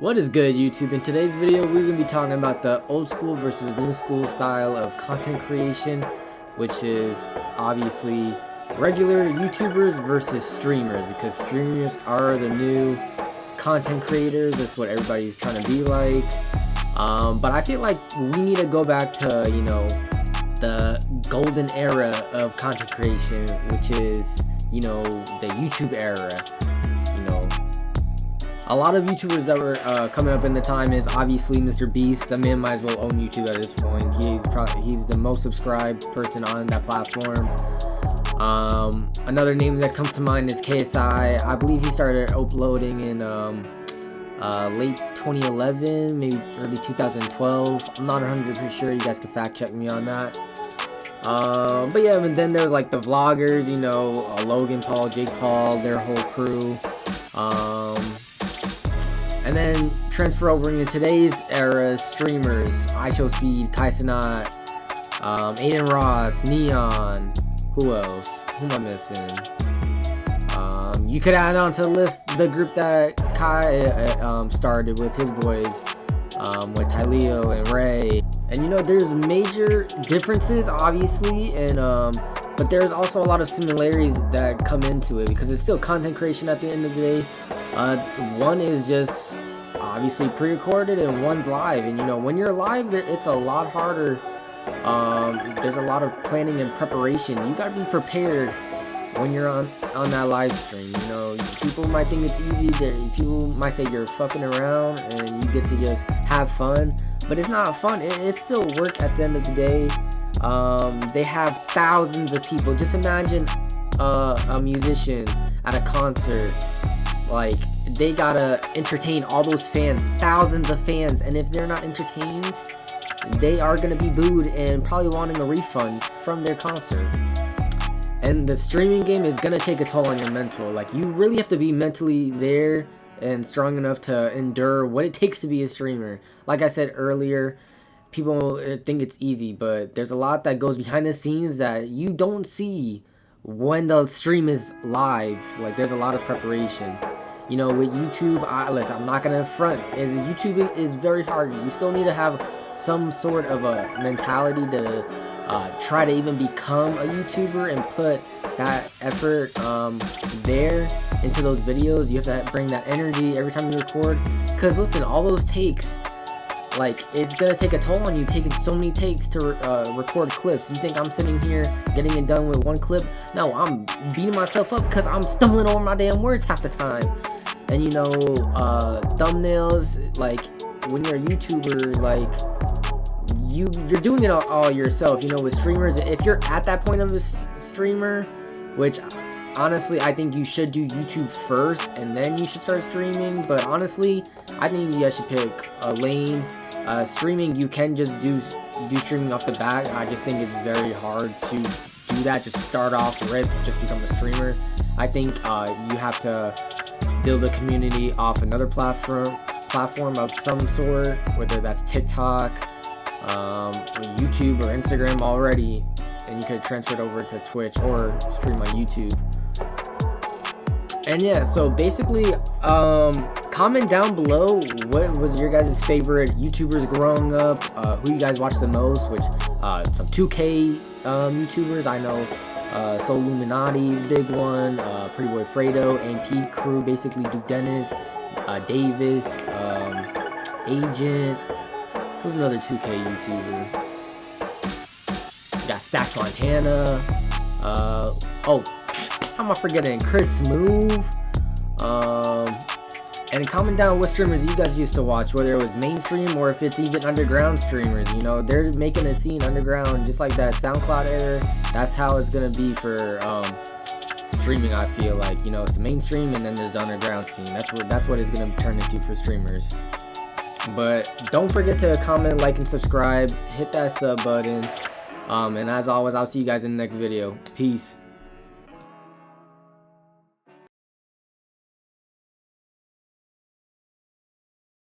What is good, YouTube? In today's video, we're going to be talking about the old school versus new school style of content creation, which is obviously regular YouTubers versus streamers, because streamers are the new content creators. That's what everybody's trying to be like. But I feel like we need to go back to, the golden era of content creation, which is, the YouTube era. A lot of YouTubers that were coming up in the time is obviously Mr. Beast. The man might as well own YouTube at this point. He's the most subscribed person on that platform. Another name that comes to mind is KSI. I believe he started uploading in late 2011, maybe early 2012. I'm not 100% sure. You guys can fact check me on that. But yeah, and then there's like the vloggers, Logan Paul, Jake Paul, their whole crew. And then transfer over into today's era, streamers, IShowSpeed, Kai Cenat, Aiden Ross, Neon, who else? Who am I missing? You could add on to the list the group that Kai started with his boys, with Tyleo and Ray. And there's major differences, obviously, and but there's also a lot of similarities that come into it, because it's still content creation at the end of the day. One is just obviously pre-recorded and one's live, and when you're live, it's a lot harder. There's a lot of planning and preparation. You gotta be prepared when you're on that live stream. People might think it's easy. People might say you're fucking around and you get to just have fun, but it's not fun. It's still work at the end of the day. They have thousands of people. Just imagine a musician at a concert. Like, they gotta entertain all those fans, thousands of fans, and if they're not entertained, they are gonna be booed and probably wanting a refund from their concert. And the streaming game is gonna take a toll on your mental. Like, you really have to be mentally there and strong enough to endure what it takes to be a streamer. Like I said earlier, people think it's easy, but there's a lot that goes behind the scenes that you don't see when the stream is live. Like, there's a lot of preparation. With YouTube, listen, I'm not gonna front. YouTube is very hard. You still need to have some sort of a mentality to try to even become a YouTuber and put that effort there into those videos. You have to bring that energy every time you record. Because listen, all those takes, like, it's gonna take a toll on you, taking so many takes to record clips. You think I'm sitting here getting it done with one clip? No, I'm beating myself up because I'm stumbling over my damn words half the time. And thumbnails, like, when you're a YouTuber, like, you're doing it all yourself. With streamers, if you're at that point of a streamer, which honestly I think you should do YouTube first and then you should start streaming, but honestly I think you guys should pick a lane. Streaming, you can just do streaming off the bat. I just think it's very hard to do that, just start off with just become a streamer. I think you have to build a community off another platform of some sort, whether that's TikTok, YouTube, or Instagram already, and you could transfer it over to Twitch or stream on YouTube. And yeah, so basically, comment down below what was your guys' favorite YouTubers growing up, who you guys watch the most, which some 2K YouTubers. I know Soul Illuminati's big one, Pretty Boy Fredo, MP Crew, basically Duke Dennis, Davis, Agent. Who's another 2K YouTuber? You got Stacks Montana. How am I forgetting? Chris Smooth. And comment down what streamers you guys used to watch, whether it was mainstream or if it's even underground streamers. They're making a scene underground, just like that SoundCloud era. That's how it's gonna be for streaming. I feel like it's the mainstream and then there's the underground scene. That's what it's gonna turn into for streamers. But don't forget to comment, like, and subscribe. Hit that sub button. And as always, I'll see you guys in the next video. Peace.